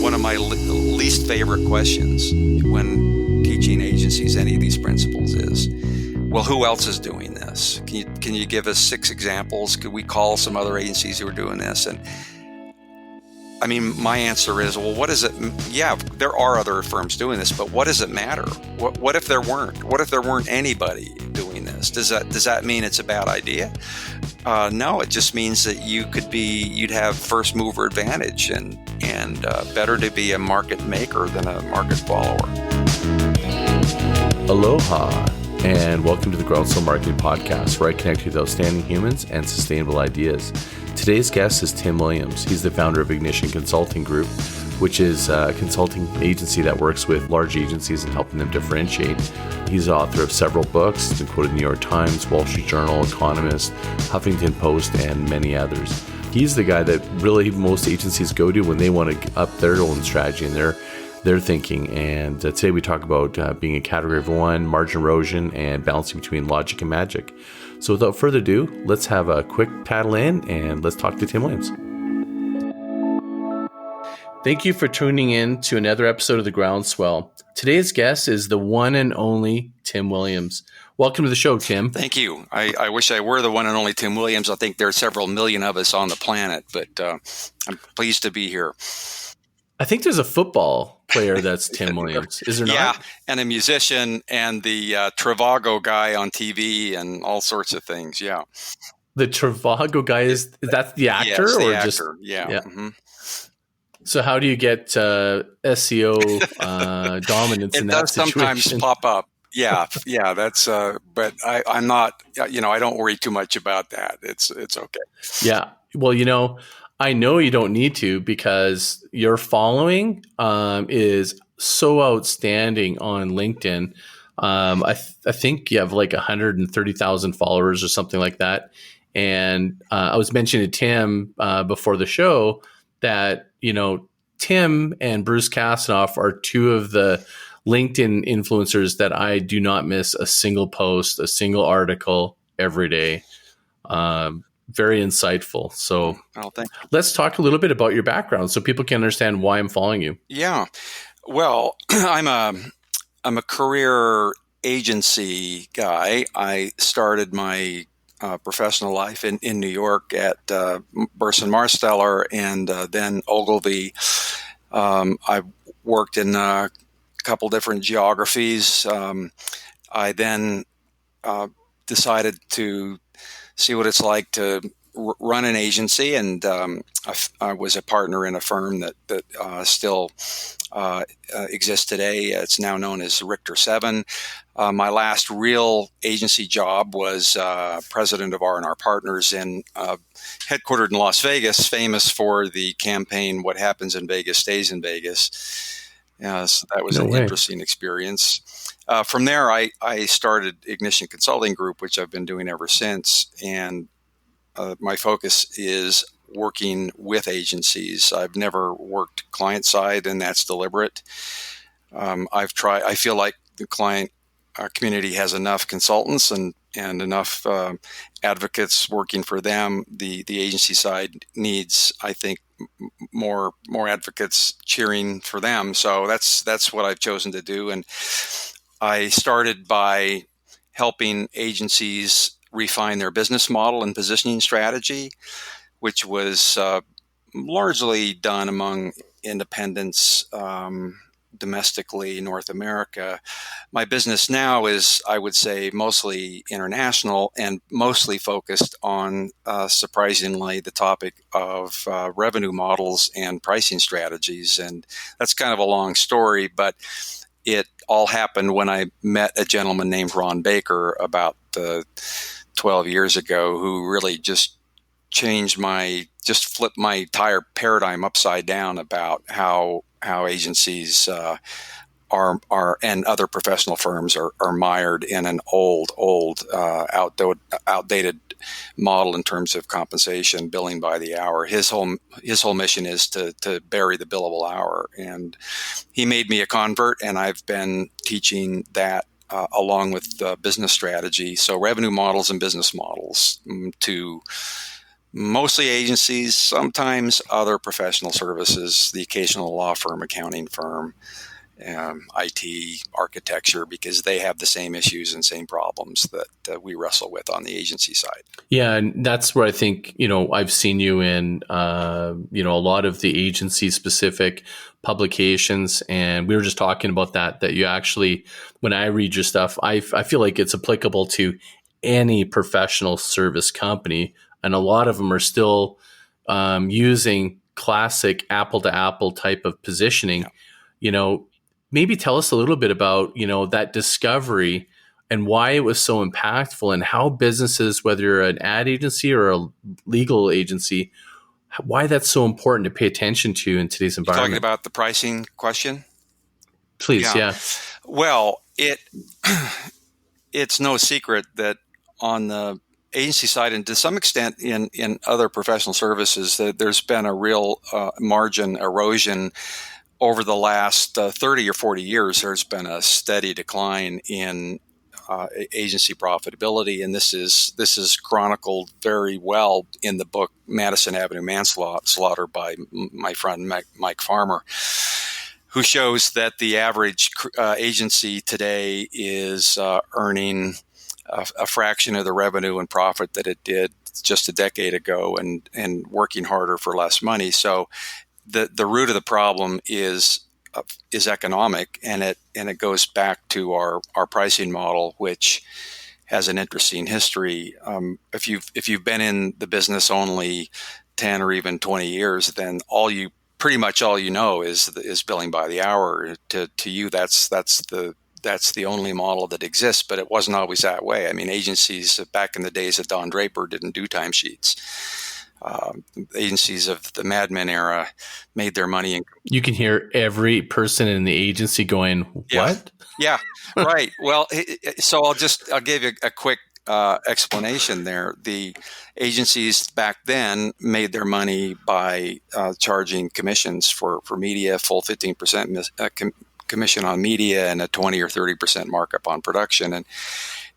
one of my least favorite questions when teaching agencies any of these principles is, well, who else is doing this? Can you give us 6 examples? Could we call some other agencies who are doing this? And I mean, my answer is, well, what does it? Yeah, there are other firms doing this, but what does it matter? What if there weren't? What if there weren't anybody doing this? Does that mean it's a bad idea? No, it just means that you'd have first mover advantage, and better to be a market maker than a market follower. Aloha, and welcome to the Groundswell Marketing Podcast, where I connect you with outstanding humans and sustainable ideas. Today's guest is Tim Williams. He's the founder of Ignition Consulting Group, which is a consulting agency that works with large agencies and helping them differentiate. He's the author of several books. He's been quoted in the New York Times, Wall Street Journal, Economist, Huffington Post, and many others. He's the guy that really most agencies go to when they want to up their own strategy and their thinking. And today we talk about being a category of one, margin erosion, and balancing between logic and magic. So without further ado, let's have a quick paddle in and let's talk to Tim Williams. Thank you for tuning in to another episode of the Groundswell. Today's guest is the one and only Tim Williams. Welcome to the show, Tim. Thank you. I wish I were the one and only Tim Williams. I think there are several million of us on the planet, but I'm pleased to be here. I think there's a football player that's Tim Williams. Is there not? Yeah, and a musician and the Trivago guy on TV and all sorts of things. Yeah. The Trivago guy is that the actor? Yes, the or actor. Just, yeah. Mm-hmm. So how do you get SEO dominance in that situation? It does sometimes pop up. Yeah. That's. But I'm not. I don't worry too much about that. It's okay. Yeah. Well, I know you don't need to because your following is so outstanding on LinkedIn. I think you have like 130,000 followers or something like that. And I was mentioning to Tim before the show that, Tim and Bruce Kasanoff are two of the LinkedIn influencers that I do not miss a single post, a single article every day. Very insightful. So let's talk a little bit about your background so people can understand why I'm following you. Yeah. Well, I'm a career agency guy. I started my professional life in New York at Burson Marsteller and then Ogilvy. I worked in a couple different geographies. I then decided to see what it's like to run an agency, and I was a partner in a firm that still exists today. It's now known as Richter 7. My last real agency job was president of R&R Partners, headquartered in Las Vegas, famous for the campaign "What Happens in Vegas Stays in Vegas." So that was an interesting experience. From there, I started Ignition Consulting Group, which I've been doing ever since. And my focus is working with agencies. I've never worked client side, and that's deliberate. I feel like the client community has enough consultants and enough advocates working for them. The agency side needs, I think, more advocates cheering for them. So that's what I've chosen to do. And I started by helping agencies refine their business model and positioning strategy, which was largely done among independents domestically in North America. My business now is, I would say, mostly international and mostly focused on, surprisingly, the topic of revenue models and pricing strategies. And that's kind of a long story, but it all happened when I met a gentleman named Ron Baker about 12 years ago, who really just flipped my entire paradigm upside down about how agencies are and other professional firms are mired in an old outdated model in terms of compensation, billing by the hour. His whole mission is to bury the billable hour, and he made me a convert, and I've been teaching that along with business strategy, so revenue models and business models to Mostly agencies, sometimes other professional services, the occasional law firm, accounting firm, IT, architecture, because they have the same issues and same problems that we wrestle with on the agency side. Yeah, and that's where I think, I've seen you in, a lot of the agency specific publications. And we were just talking about that you actually, when I read your stuff, I feel like it's applicable to any professional service company. And a lot of them are still using classic apple to apple type of Yeah. positioning. You know, maybe tell us a little bit about, that discovery and why it was so impactful, and how businesses, whether you're an ad agency or a legal agency, why that's so important to pay attention to in today's You're talking environment. about the pricing question? Please, Yeah. yeah. Well, it's no secret that on the agency side, and to some extent in other professional services, that there's been a real margin erosion over the last 30 or 40 years. There's been a steady decline in agency profitability, and this is chronicled very well in the book Madison Avenue Manslaughter by my friend Mike Farmer, who shows that the average agency today is earning a fraction of the revenue and profit that it did just a decade ago, and working harder for less money. So the root of the problem is economic, and it goes back to our pricing model, which has an interesting history. If you've been in the business only 10 or even 20 years, then pretty much all you know is billing by the hour. To you, that's the only model that exists, but it wasn't always that way. I mean, agencies back in the days of Don Draper didn't do timesheets. Agencies of the Mad Men era made their money in. You can hear every person in the agency going, Yeah, what? yeah, right. Well, so I'll give you a quick explanation there. The agencies back then made their money by charging commissions for media, full 15% commission on media, and a 20 or 30% markup on production,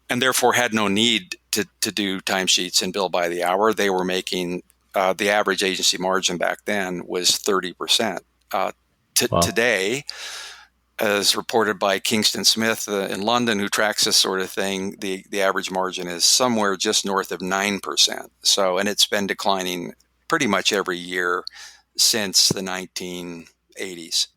and therefore had no need to do timesheets and bill by the hour. They were making the average agency margin back then was 30%. Wow. Today, as reported by Kingston Smith in London, who tracks this sort of thing, the average margin is somewhere just north of 9%. So, and it's been declining pretty much every year since the 1980s.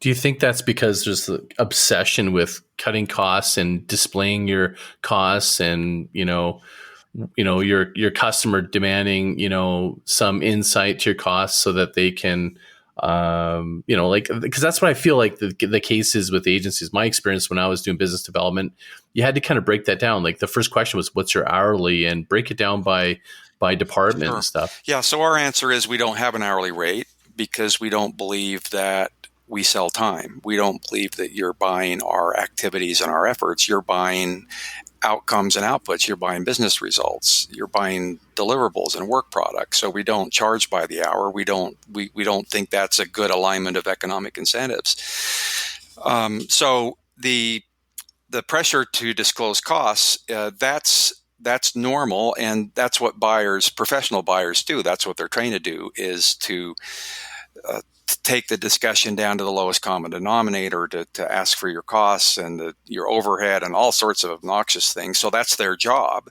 Do you think that's because there's the obsession with cutting costs and displaying your costs, and your customer demanding some insight to your costs so that they can because that's what I feel like the case is with agencies. My experience when I was doing business development, you had to kind of break that down. Like the first question was, what's your hourly, and break it down by department. Sure. And stuff. Yeah. So our answer is we don't have an hourly rate because we don't believe that we sell time. We don't believe that you're buying our activities and our efforts. You're buying outcomes and outputs. You're buying business results. You're buying deliverables and work products. So we don't charge by the hour. We don't think that's a good alignment of economic incentives. So the pressure to disclose costs, that's normal, and that's what professional buyers do. That's what they're trained to do, is to take the discussion down to the lowest common denominator, to ask for your costs and your overhead and all sorts of obnoxious things. So that's their job.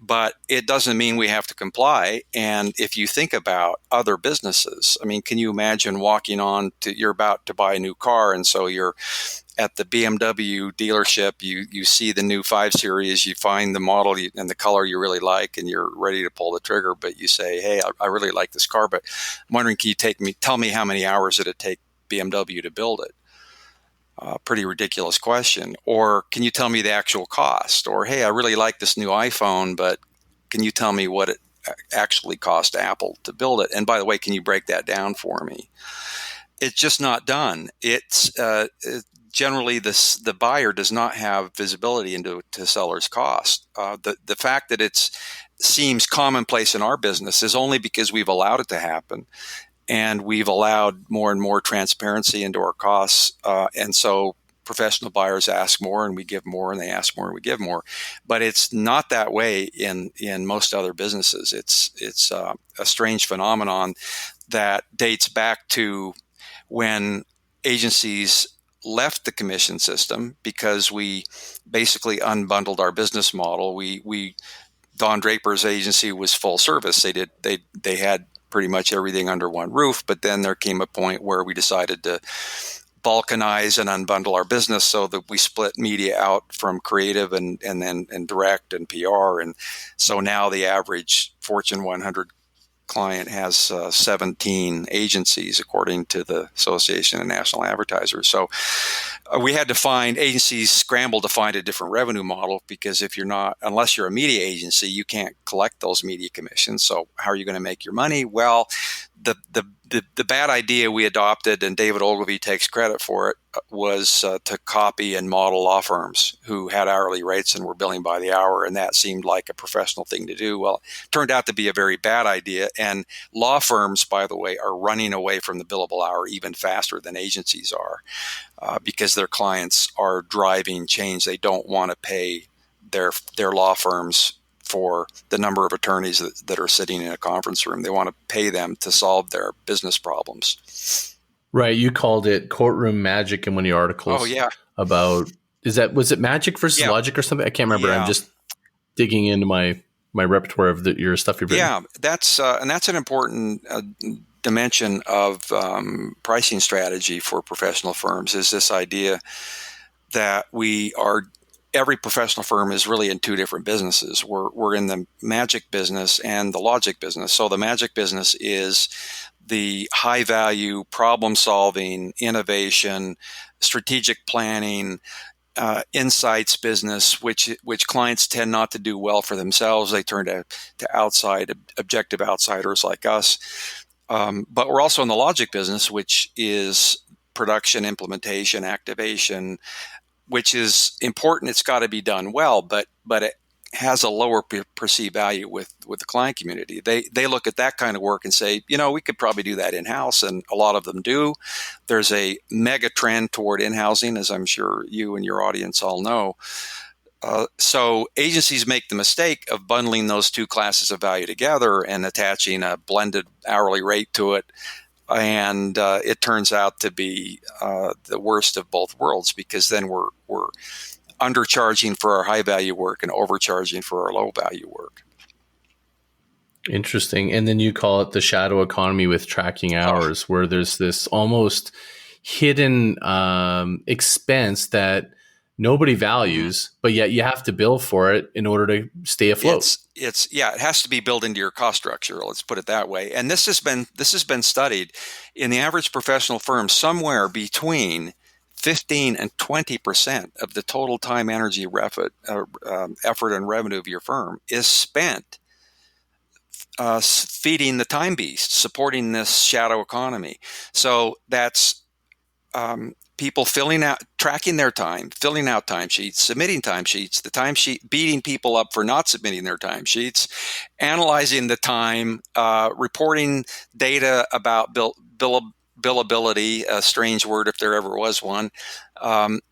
But it doesn't mean we have to comply. And if you think about other businesses, I mean, can you imagine you're about to buy a new car, and so you're at the BMW dealership, you see the new 5 Series, you find the model and the color you really like, and you're ready to pull the trigger, but you say, hey, I really like this car, but I'm wondering, can you tell me how many hours did it take BMW to build it? Pretty ridiculous question. Or can you tell me the actual cost? Or, hey, I really like this new iPhone, but can you tell me what it actually cost Apple to build it? And by the way, can you break that down for me? It's just not done. It's generally the buyer does not have visibility into seller's cost. The fact that it seems commonplace in our business is only because we've allowed it to happen. And we've allowed more and more transparency into our costs. And so professional buyers ask more and we give more, and they ask more and we give more. But it's not that way in most other businesses. It's a strange phenomenon that dates back to when agencies left the commission system because we basically unbundled our business model. We Don Draper's agency was full service. They had pretty much everything under one roof, but then there came a point where we decided to balkanize and unbundle our business so that we split media out from creative and direct and PR. And so now the average Fortune 100 client has 17 agencies, according to the Association of National Advertisers. So we had to find agencies scramble to find a different revenue model, because unless you're a media agency, you can't collect those media commissions. So how are you going to make your money? Well, the bad idea we adopted, and David Ogilvy takes credit for it, was to copy and model law firms who had hourly rates and were billing by the hour, and that seemed like a professional thing to do. Well, it turned out to be a very bad idea, and law firms, by the way, are running away from the billable hour even faster than agencies are, because their clients are driving change. They don't want to pay their law firms for the number of attorneys that are sitting in a conference room. They want to pay them to solve their business problems. Right. You called it courtroom magic in one of your articles. Oh, yeah. About, was it magic versus logic or something? I can't remember. Yeah. I'm just digging into my repertoire of your stuff you've written. Yeah, that's an important dimension of pricing strategy for professional firms, is this idea that every professional firm is really in two different businesses. We're in the magic business and the logic business. So the magic business is the high value problem solving, innovation, strategic planning, insights business, which clients tend not to do well for themselves. They turn to objective outsiders like us. But we're also in the logic business, which is production, implementation, activation, which is important. It's got to be done well, but it has a lower perceived value with the client community. They look at that kind of work and say, we could probably do that in-house, and a lot of them do. There's a mega trend toward in-housing, as I'm sure you and your audience all know. So agencies make the mistake of bundling those two classes of value together and attaching a blended hourly rate to it. And it turns out to be the worst of both worlds, because then we're undercharging for our high value work and overcharging for our low value work. Interesting. And then you call it the shadow economy with tracking hours, where there's this almost hidden expense that nobody values, but yet you have to bill for it in order to stay afloat. It has to be built into your cost structure. Let's put it that way. And this has been studied in the average professional firm. Somewhere between 15 and 20% of the total time, energy, effort, and revenue of your firm is spent feeding the time beast, supporting this shadow economy. So that's people tracking their time, filling out timesheets, submitting timesheets, the timesheet beating people up for not submitting their timesheets, analyzing the time, reporting data about billability, a strange word if there ever was one, and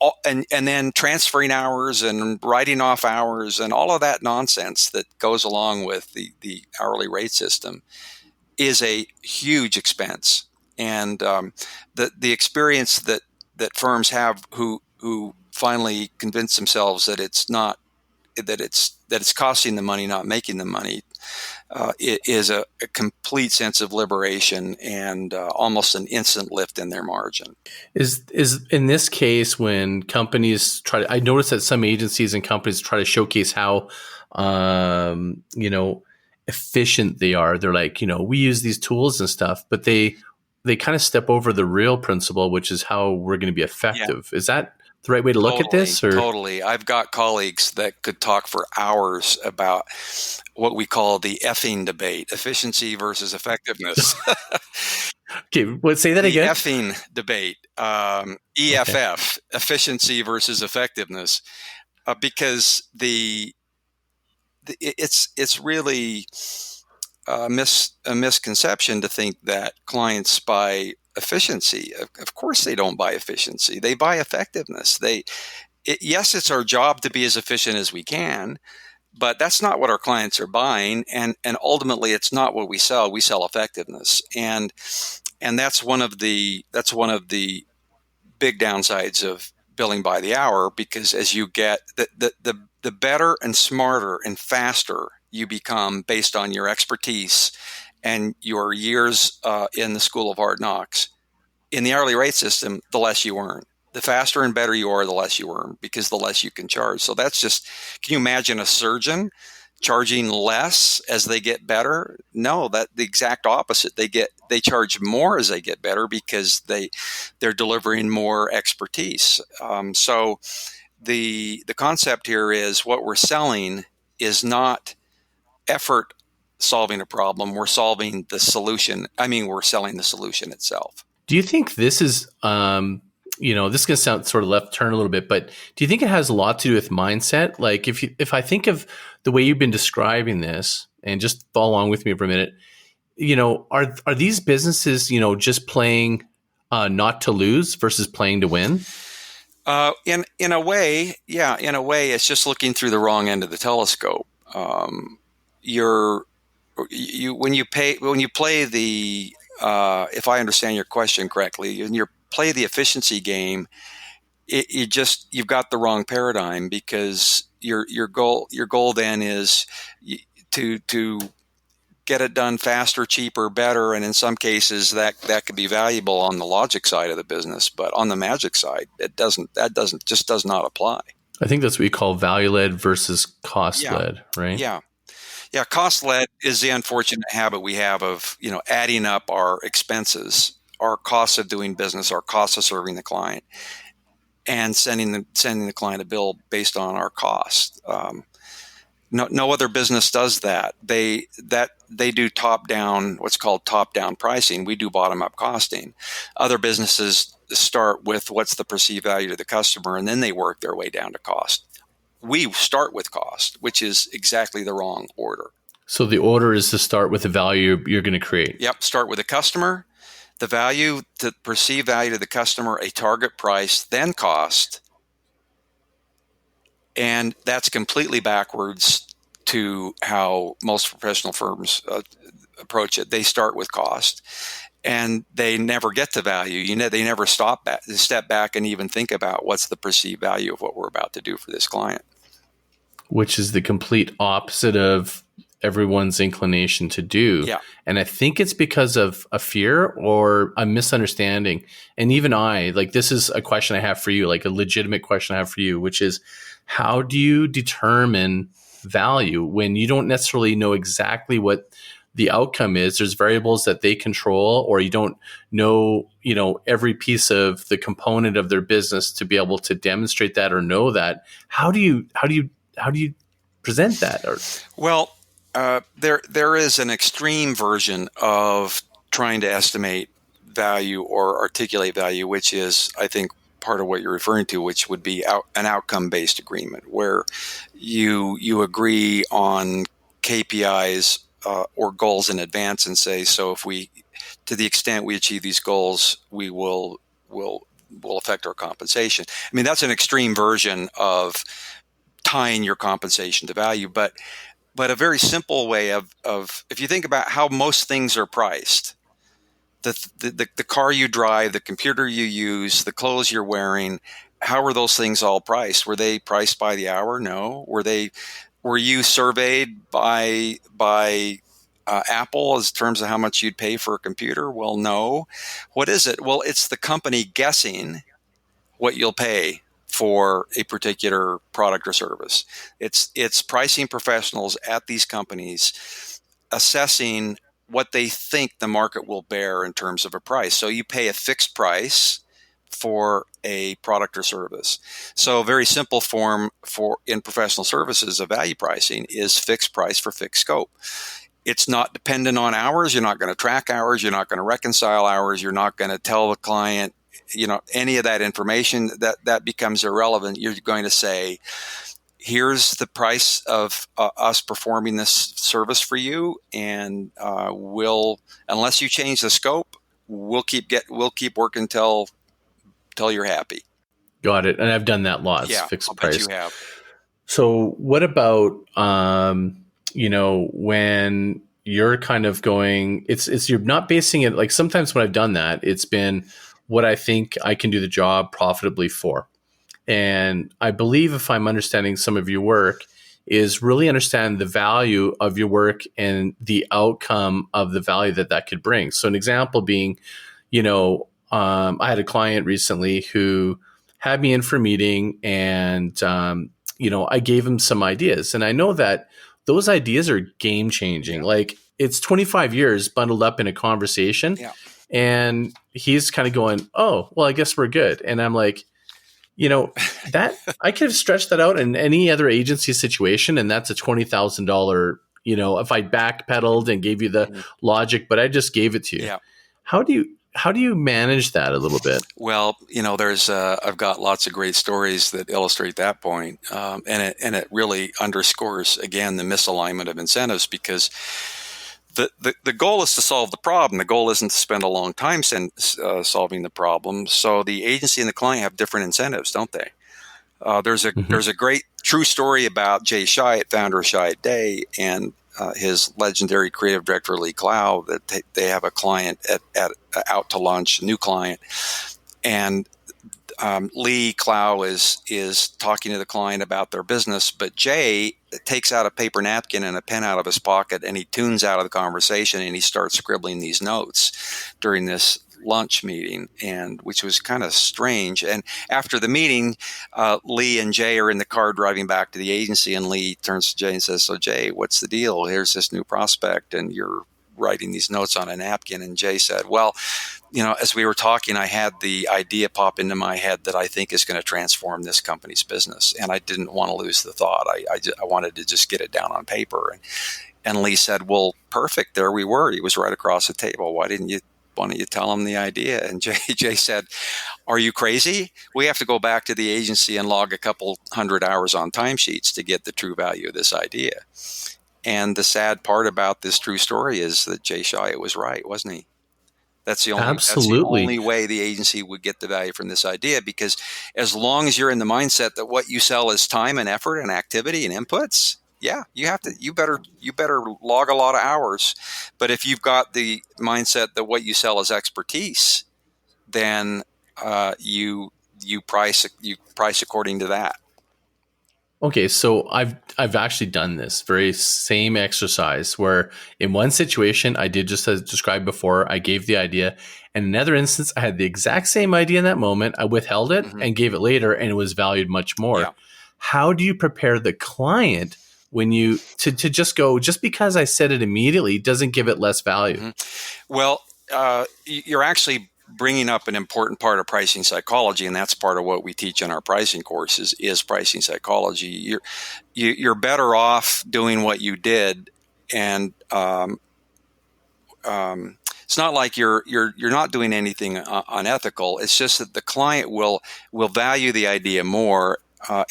then transferring hours and writing off hours and all of that nonsense that goes along with the hourly rate system is a huge expense. And the experience that firms have who finally convince themselves that it's costing them money, not making them money, it is a complete sense of liberation and almost an instant lift in their margin. Is in this case, when companies I notice that some agencies and companies try to showcase how efficient they are. They're like, we use these tools and stuff, but they kind of step over the real principle, which is how we're going to be effective. Yeah. Is that the right way to look at this? Or? Totally. I've got colleagues that could talk for hours about what we call the effing debate, efficiency versus effectiveness. Okay, say that again. The effing debate, EFF, okay. Efficiency versus effectiveness, because it's really a misconception to think that clients buy efficiency. Of course, they don't buy efficiency. They buy effectiveness. Yes, it's our job to be as efficient as we can, but that's not what our clients are buying. And ultimately, it's not what we sell. We sell effectiveness. And that's one of the big downsides of billing by the hour, because as you get the better and smarter and faster you become based on your expertise and your years in the school of hard knocks, in the hourly rate system, the less you earn. The faster and better you are, the less you earn, because the less you can charge. So that's just, can you imagine a surgeon charging less as they get better? No, that the exact opposite. They charge more as they get better because they're delivering more expertise. So the concept here is, what we're selling is not effort solving a problem. We're solving the solution. I mean, we're selling the solution itself. Do you think this is, this is going to sound sort of left turn a little bit, but do you think it has a lot to do with mindset? Like if I think of the way you've been describing this, and just follow along with me for a minute, are these businesses, just playing not to lose versus playing to win? In a way, yeah. In a way, it's just looking through the wrong end of the telescope. When you play the if I understand your question correctly, when you play the efficiency game, you've got the wrong paradigm, because your goal then is to get it done faster, cheaper, better, and in some cases that could be valuable on the logic side of the business, but on the magic side, it doesn't. That does not apply. I think that's what we call value led versus cost led, right? Yeah. Yeah, cost led is the unfortunate habit we have of, adding up our expenses, our costs of doing business, our costs of serving the client, and sending the client a bill based on our cost. No other business does that. They do what's called top down pricing. We do bottom up costing. Other businesses start with what's the perceived value to the customer, and then they work their way down to cost. We start with cost, which is exactly the wrong order. So the order is to start with the value you're going to create. Yep. Start with the customer, the value, the perceived value to the customer, a target price, then cost. And that's completely backwards to how most professional firms approach it. They start with cost, and they never get to value. They never step back and even think about what's the perceived value of what we're about to do for this client. Which is the complete opposite of everyone's inclination to do. Yeah. And I think it's because of a fear or a misunderstanding. And even this is a question I have for you, like a legitimate question I have for you, which is, how do you determine value when you don't necessarily know exactly what the outcome is? There's variables that they control, or you don't know, every piece of the component of their business to be able to demonstrate that or know that. How do you present that? Well, there is an extreme version of trying to estimate value or articulate value, which is, I think, part of what you're referring to, which would be an outcome-based agreement, where you agree on KPIs or goals in advance, and say, so if to the extent we achieve these goals, we will affect our compensation. I mean, that's an extreme version of tying your compensation to value, but a very simple way of if you think about how most things are priced, the car you drive, the computer you use, the clothes you're wearing, how were those things all priced? Were they priced by the hour? No. Were you surveyed by Apple as terms of how much you'd pay for a computer? Well, no. What is it? Well, it's the company guessing what you'll pay for a particular product or service. It's pricing professionals at these companies assessing what they think the market will bear in terms of a price. So you pay a fixed price for a product or service. So a very simple form in professional services of value pricing is fixed price for fixed scope. It's not dependent on hours. You're not going to track hours. You're not going to reconcile hours. You're not going to tell the client, any of that information. That becomes irrelevant. You're going to say, here's the price of us performing this service for you, and unless you change the scope, we'll keep working till you're happy. Got it. And I've done that lots, Yeah, I'll fixed bet you price. have. So what about, when you're kind of going, you're not basing it, like sometimes when I've done that, it's been what I think I can do the job profitably for. And I believe, if I'm understanding some of your work, is really understand the value of your work and the outcome of the value that that could bring. So an example being, I had a client recently who had me in for a meeting, and I gave him some ideas, and I know that those ideas are game changing. Yeah, Like, it's 25 years bundled up in a conversation, yeah. and he's kind of going, "Oh, well, I guess we're good." And I'm like, that I could have stretched that out in any other agency situation, and that's a $20,000. If I backpedaled and gave you the Mhm. logic, but I just gave it to you. Yeah. How do you manage that a little bit? Well, there's I've got lots of great stories that illustrate that point, and it really underscores again the misalignment of incentives, because the goal is to solve the problem. The goal isn't to spend a long time solving the problem. So the agency and the client have different incentives, don't they? Hmm. There's a great true story about Jay Chiat, founder of Chiat Day, and his legendary creative director Lee Clow. That they have a client at out to lunch, a new client, and Lee Clow is talking to the client about their business, but Jay takes out a paper napkin and a pen out of his pocket, and he tunes out of the conversation, and he starts scribbling these notes during this lunch meeting, and which was kind of strange. And after the meeting, Lee and Jay are in the car driving back to the agency, and Lee turns to Jay and says, "So Jay, what's the deal? Here's this new prospect, and you're writing these notes on a napkin." And Jay said, "Well, as we were talking, I had the idea pop into my head that I think is going to transform this company's business, and I didn't want to lose the thought. I wanted to just get it down on paper." And Lee said, "Well, perfect. There we were. He was right across the table. Why don't you tell him the idea?" And Jay said, "Are you crazy? We have to go back to the agency and log a couple hundred hours on timesheets to get the true value of this idea." And the sad part about this true story is that Jay Chiat was right, wasn't he? That's the Absolutely. only way the agency would get the value from this idea, because as long as you're in the mindset that what you sell is time and effort and activity and inputs, yeah, you better log a lot of hours. But if you've got the mindset that what you sell is expertise, then you price according to that. Okay, so I've actually done this very same exercise where in one situation I did just as described before, I gave the idea. And in another instance, I had the exact same idea in that moment. I withheld it Mm-hmm. and gave it later, and it was valued much Yeah. more. How do you prepare the client when you to just go, just because I said it immediately doesn't give it less value? Mm-hmm. Well, you're actually bringing up an important part of pricing psychology, and that's part of what we teach in our pricing courses is pricing psychology. You're better off doing what you did, and it's not like you're not doing anything unethical. It's just that the client will value the idea more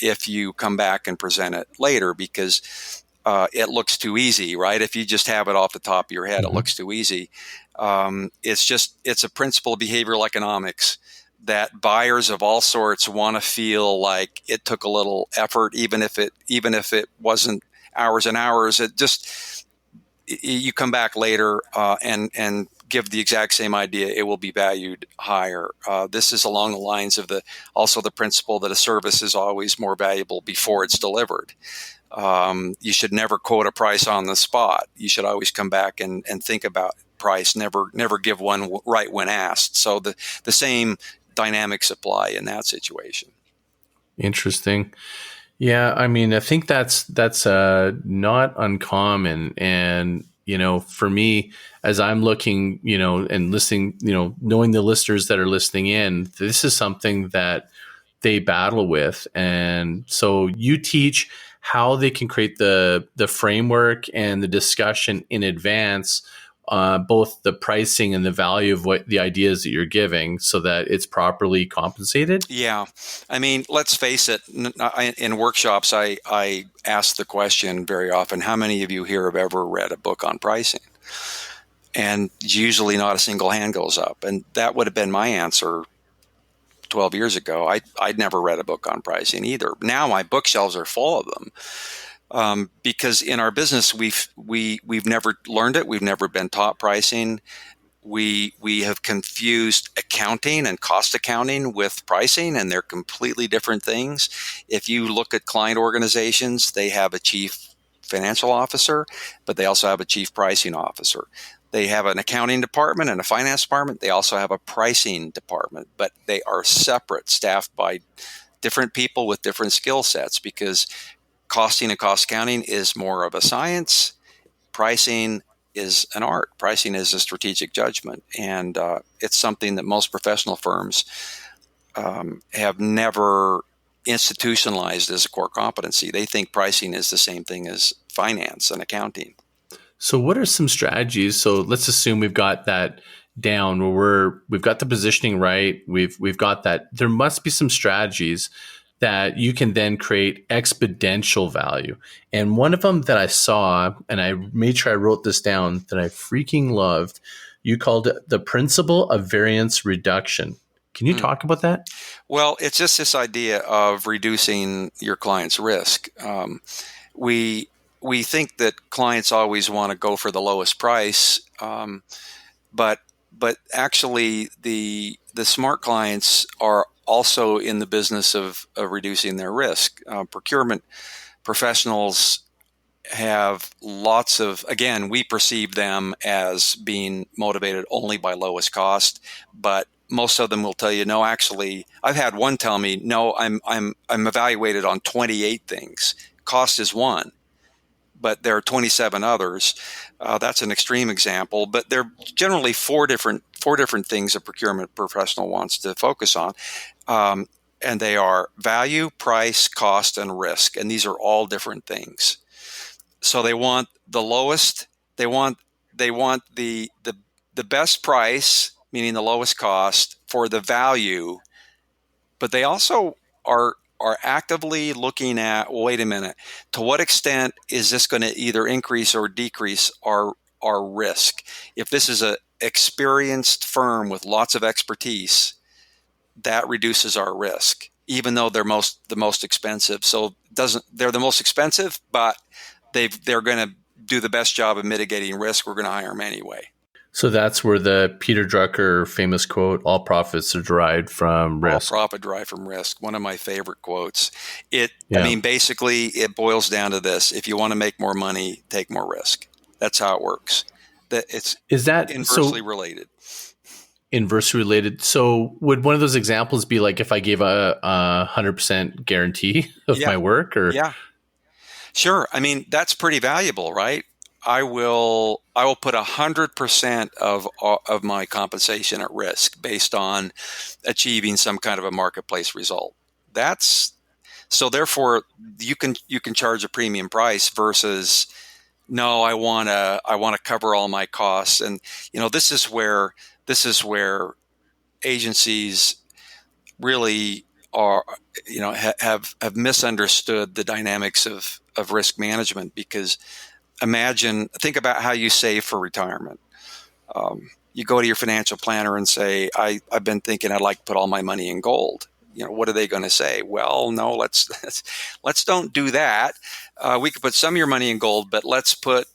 if you come back and present it later, because it looks too easy, right? If you just have it off the top of your head, it Mm-hmm. looks too easy. It's a principle of behavioral economics that buyers of all sorts want to feel like it took a little effort, even if it wasn't hours and hours. It just you come back later and give the exact same idea, it will be valued higher. This is along the lines of the principle that a service is always more valuable before it's delivered. You should never quote a price on the spot. You should always come back and think about price. Never give one right when asked. So the same dynamics apply in that situation. Interesting. Yeah, I mean, I think that's not uncommon, and for me, as I'm looking, and listening, knowing the listeners that are listening in, this is something that they battle with, and so you teach how they can create the framework and the discussion in advance, both the pricing and the value of what the ideas that you're giving, so that it's properly compensated. Yeah, I mean, let's face it. In workshops, I ask the question very often: how many of you here have ever read a book on pricing? and usually not a single hand goes up. And that would have been my answer 12 years ago. I'd never read a book on pricing either. Now my bookshelves are full of them, because in our business we've never learned it. We've never been taught pricing. We have confused accounting and cost accounting with pricing, and they're completely different things. If you look at client organizations, they have a chief financial officer, but they also have a chief pricing officer. They have an accounting department and a finance department. They also have a pricing department, but they are separate, staffed by different people with different skill sets, because costing and cost accounting is more of a science. Pricing is an art. Pricing is a strategic judgment, and it's something that most professional firms have never institutionalized as a core competency. They think pricing is the same thing as finance and accounting. So what are some strategies? So let's assume we've got that down where we've got the positioning right. We've got that. There must be some strategies that you can then create exponential value. And one of them that I saw, and I made sure I wrote this down, that I freaking loved, you called it the principle of variance reduction. Can you talk about that? Well, it's just this idea of reducing your client's risk. We we think that clients always want to go for the lowest price, but actually the smart clients are also in the business of reducing their risk. Procurement professionals have lots of, again, we perceive them as being motivated only by lowest cost, but most of them will tell you, no, actually, I've had one tell me, no, I'm evaluated on 28 things. Cost is one, but there are 27 others. That's an extreme example, but there are generally four different things a procurement professional wants to focus on. And they are value, price, cost, and risk. And these are all different things. So they want the lowest, they want the best price, meaning the lowest cost for the value, but they also are actively looking at, well, wait a minute, to what extent is this going to either increase or decrease our risk? If this is an experienced firm with lots of expertise, that reduces our risk, even though they're the most expensive. So they're the most expensive, but they're going to do the best job of mitigating risk. We're going to hire them anyway. So that's where the Peter Drucker famous quote, all profits are derived from risk. All profit derived from risk. One of my favorite quotes. I mean, basically, it boils down to this. If you want to make more money, take more risk. That's how it works. Is that inversely related? Inversely related. So would one of those examples be like if I gave a 100% guarantee of my work? Or yeah. Sure. I mean, that's pretty valuable, right? I will put 100% of my compensation at risk based on achieving some kind of a marketplace result. So therefore you can charge a premium price versus, no, I want to cover all my costs. And this is where agencies really are, have misunderstood the dynamics of risk management, because think about how you save for retirement. You go to your financial planner and say, I've been thinking I'd like to put all my money in gold. What are they going to say? Well, no, let's don't do that. We could put some of your money in gold, but let's put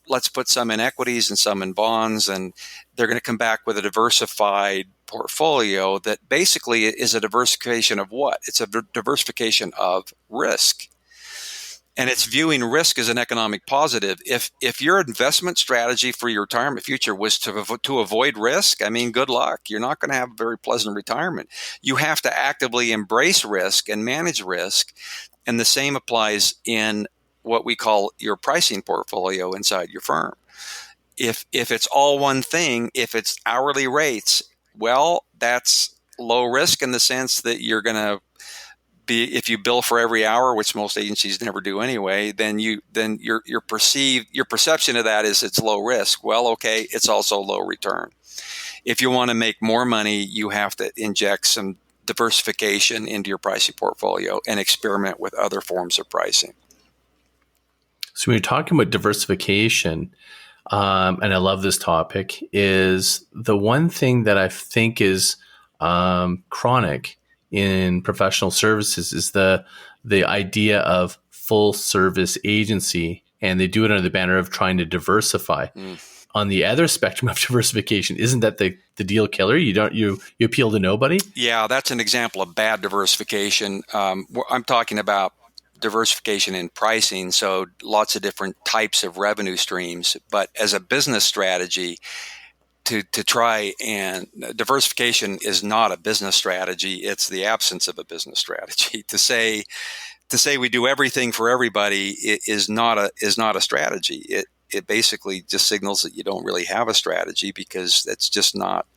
some in equities and some in bonds, and they're going to come back with a diversified portfolio that basically is a diversification of what? It's a diversification of risk. And it's viewing risk as an economic positive. If your investment strategy for your retirement future was to avoid risk, I mean, good luck. You're not going to have a very pleasant retirement. You have to actively embrace risk and manage risk. And the same applies in what we call your pricing portfolio inside your firm. If it's all one thing, if it's hourly rates, well, that's low risk in the sense that you're going to if you bill for every hour, which most agencies never do anyway, then your perception of that is it's low risk. Well, okay, it's also low return. If you want to make more money, you have to inject some diversification into your pricing portfolio and experiment with other forms of pricing. So when you're talking about diversification, and I love this topic, is the one thing that I think is chronic in professional services is the idea of full service agency, and they do it under the banner of trying to diversify. Mm. On the other spectrum of diversification, isn't that the deal killer? You appeal to nobody. Yeah, that's an example of bad diversification. I'm talking about diversification in pricing, so lots of different types of revenue streams. But as a business strategy, to try and diversification is not a business strategy; it's the absence of a business strategy. To say we do everything for everybody is not a strategy. It basically just signals that you don't really have a strategy, because that's not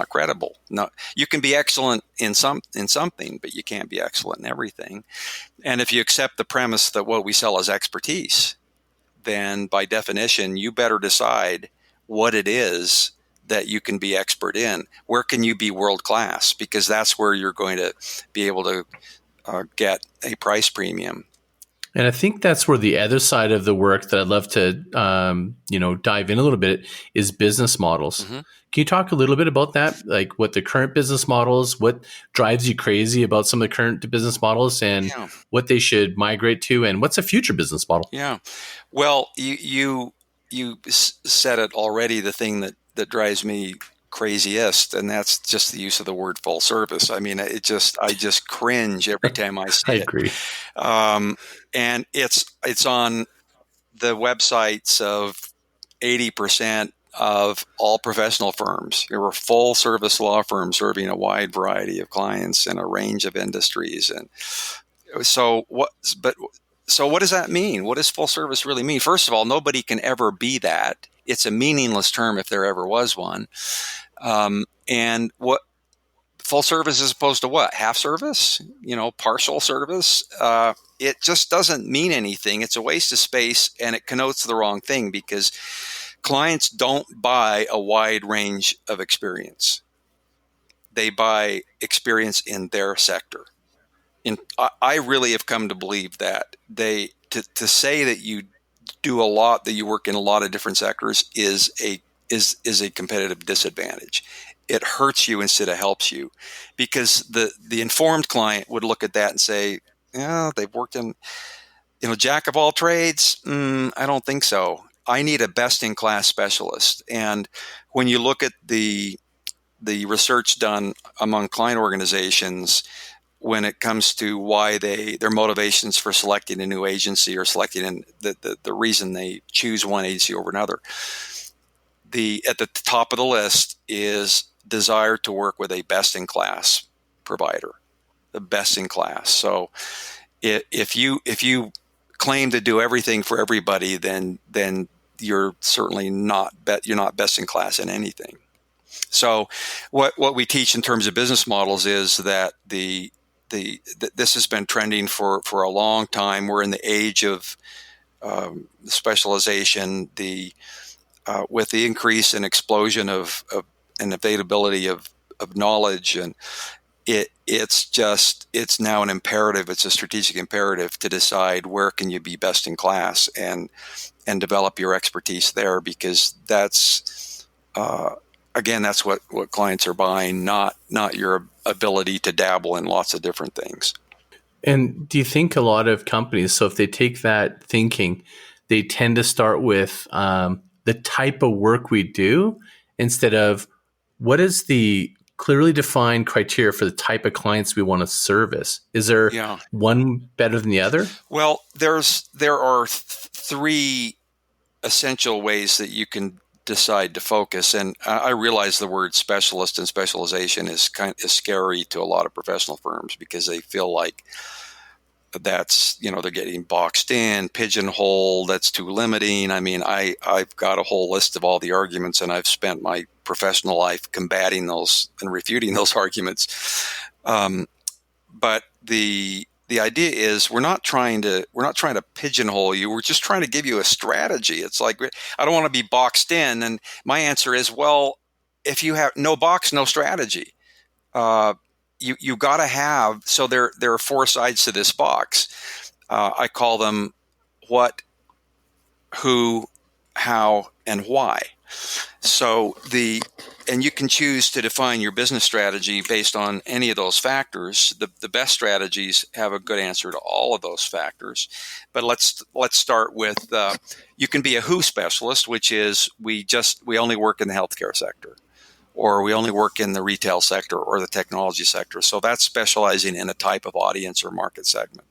credible. No, you can be excellent in something, but you can't be excellent in everything. And if you accept the premise that what we sell is expertise, then by definition, you better decide what it is that you can be expert in. Where can you be world class? Because that's where you're going to be able to get a price premium. And I think that's where the other side of the work that I'd love to, dive in a little bit is business models. Mm-hmm. Can you talk a little bit about that? Like what the current business models, what drives you crazy about some of the current business models, and Yeah. what they should migrate to, and what's a future business model? Yeah. Well, you said it already. The thing that drives me craziest, and that's just the use of the word full service. I mean, I just cringe every time I I see it. agree. And it's on the websites of 80% of all professional firms. There were full service law firms serving a wide variety of clients in a range of industries. And so what? But so what does that mean? What does full service really mean? First of all, nobody can ever be that. It's a meaningless term if there ever was one. And what full service as opposed to what? Half service? Partial service? It just doesn't mean anything. It's a waste of space, and it connotes the wrong thing, because clients don't buy a wide range of experience. They buy experience in their sector. And I really have come to believe that to say that you do a lot, that you work in a lot of different sectors is a competitive disadvantage. It hurts you instead of helps you, because the informed client would look at that and say, yeah, they've worked in, jack of all trades. I don't think so. I need a best in class specialist. And when you look at the research done among client organizations, when it comes to why their motivations for selecting a new agency, or selecting the reason they choose one agency over another, at the top of the list is desire to work with a best in class provider, the best in class. So if you claim to do everything for everybody, then you're certainly not best in class in anything. So what we teach in terms of business models is that this has been trending for a long time. We're in the age of specialization. With the increase and explosion of and availability of knowledge, and it's now an imperative. It's a strategic imperative to decide where can you be best in class and develop your expertise there, because that's that's what clients are buying, not your ability to dabble in lots of different things. And do you think a lot of companies, so if they take that thinking, they tend to start with the type of work we do instead of what is the clearly defined criteria for the type of clients we want to service? Is there one better than the other? Well, there are three essential ways that you can decide to focus. And I realize the word specialist and specialization is scary to a lot of professional firms, because they feel like that's, they're getting boxed in, pigeonholed, that's too limiting. I mean, I've got a whole list of all the arguments, and I've spent my professional life combating those and refuting those arguments. But the idea is we're not trying to pigeonhole you. We're just trying to give you a strategy. It's like, I don't want to be boxed in. And my answer is, well, if you have no box, no strategy. You got to have, so there are four sides to this box. I call them what, who, how, and why. So and you can choose to define your business strategy based on any of those factors. The best strategies have a good answer to all of those factors. But let's start with you can be a who specialist, which is we only work in the healthcare sector, or we only work in the retail sector or the technology sector. So that's specializing in a type of audience or market segment.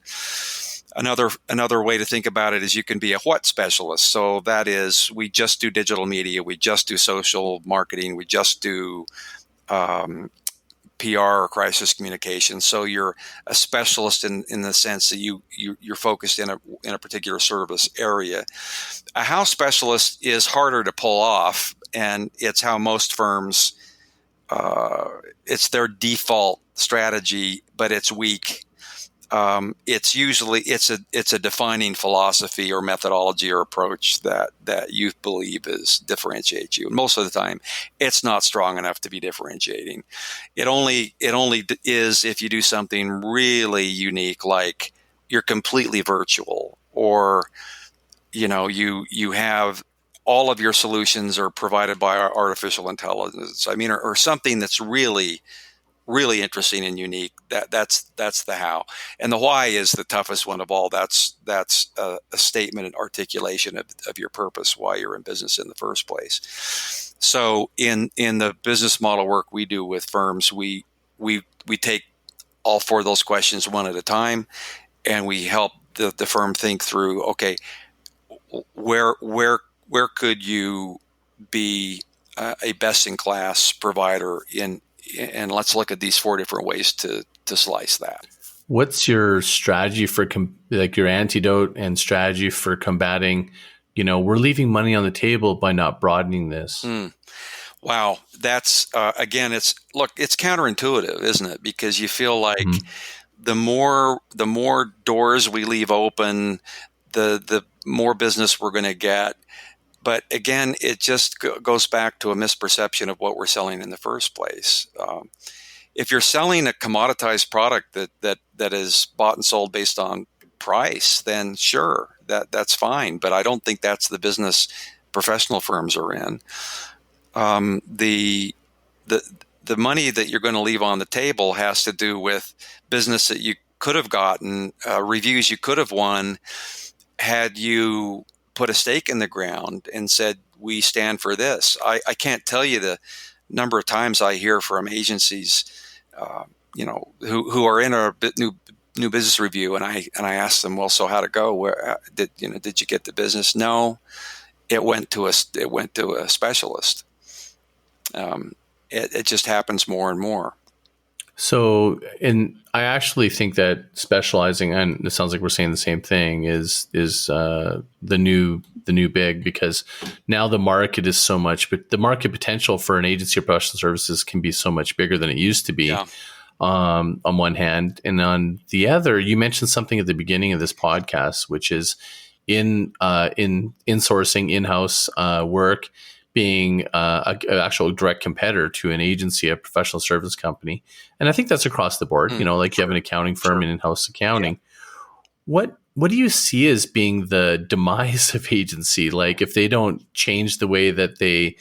Another way to think about it is you can be a what specialist. So that is, we just do digital media, we just do social marketing, we just do PR or crisis communication. So you're a specialist in the sense that you're focused in a particular service area. A how specialist is harder to pull off, and it's how most firms it's their default strategy, but it's weak. It's usually it's a defining philosophy or methodology or approach that you believe differentiates you. And most of the time, it's not strong enough to be differentiating. It only is if you do something really unique, like you're completely virtual, or you have all of your solutions are provided by artificial intelligence. I mean, or something that's really interesting and unique. That's the how, and the why is the toughest one of all. That's a statement and articulation of your purpose, why you're in business in the first place. So in the business model work we do with firms, we take all four of those questions one at a time, and we help the firm think through, okay, where could you be a best in class provider and let's look at these four different ways to slice that. What's your strategy for like your antidote and strategy for combating, we're leaving money on the table by not broadening this? Wow. That's, again, it's counterintuitive, isn't it? Because you feel like the more doors we leave open, the more business we're going to get. But again, it just goes back to a misperception of what we're selling in the first place. If you're selling a commoditized product that is bought and sold based on price, then sure, that's fine. But I don't think that's the business professional firms are in. The money that you're going to leave on the table has to do with business that you could have gotten, reviews you could have won had you put a stake in the ground and said, we stand for this. I can't tell you the number of times I hear from agencies, who are in a new business review, and I ask them, well, so how'd it go? Where did you get the business? No, it went to a specialist. It just happens more and more. So, I actually think that specializing, and it sounds like we're saying the same thing, is the new big, because now the market is so much, but the market potential for an agency or professional services can be so much bigger than it used to be. Yeah. On one hand, and on the other, you mentioned something at the beginning of this podcast, which is in insourcing in-house work being an actual direct competitor to an agency, a professional service company. And I think that's across the board, like you have an accounting firm and in-house accounting. Yeah. What do you see as being the demise of agency? Like if they don't change the way that they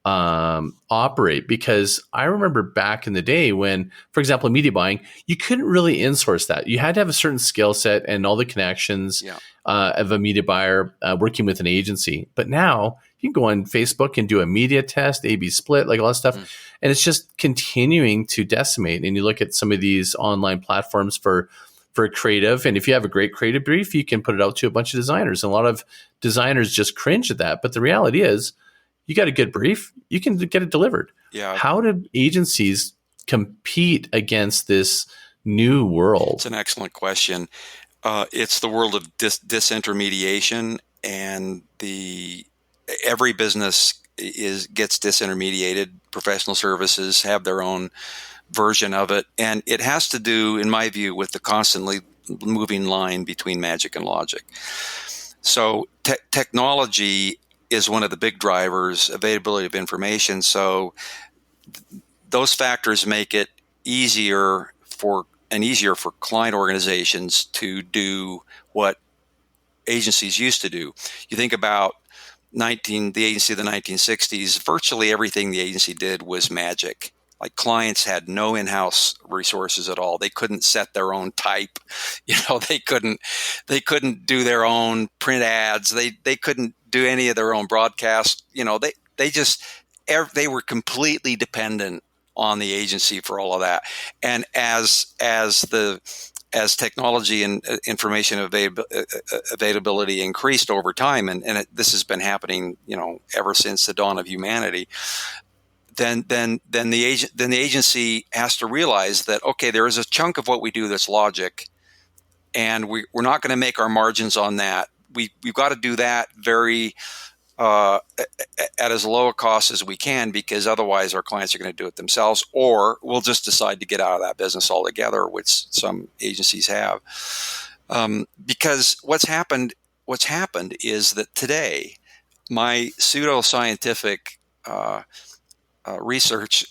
operate? Because I remember back in the day when, for example, media buying, you couldn't really insource that. You had to have a certain skill set and all the connections of a media buyer working with an agency. But now you can go on Facebook and do a media test, A/B split, like all that stuff. And it's just continuing to decimate. And you look at some of these online platforms for creative. And if you have a great creative brief, you can put it out to a bunch of designers. And a lot of designers just cringe at that. But the reality is, you got a good brief, you can get it delivered. Yeah. How do agencies compete against this new world? It's an excellent question. It's the world of disintermediation, and every business gets disintermediated. Professional services have their own version of it, and it has to do, in my view, with the constantly moving line between magic and logic. So technology is one of the big drivers, availability of information. So those factors make it easier for client organizations to do what agencies used to do. You think about the agency of the 1960s, virtually everything the agency did was magic. Like clients had no in-house resources at all. They couldn't set their own type. They couldn't do their own print ads. They couldn't do any of their own broadcast. They were completely dependent on the agency for all of that. And as technology and information availability increased over time, and this has been happening, ever since the dawn of humanity, then the agency has to realize that, okay, there is a chunk of what we do that's logic, and we're not going to make our margins on that. We've got to do that very at as low a cost as we can, because otherwise our clients are going to do it themselves, or we'll just decide to get out of that business altogether, which some agencies have. Because what's happened is that today, my pseudoscientific research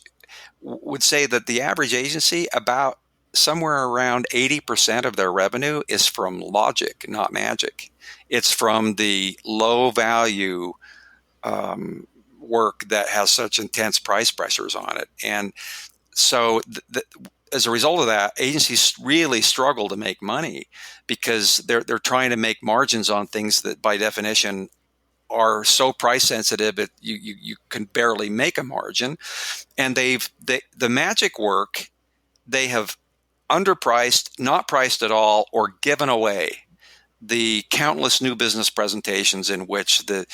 would say that the average agency, about somewhere around 80% of their revenue is from logic, not magic. It's from the low value work that has such intense price pressures on it. And so as a result of that, agencies really struggle to make money, because they're trying to make margins on things that by definition are so price sensitive that you can barely make a margin. And the magic work, they have underpriced, not priced at all, or given away. The countless new business presentations in which the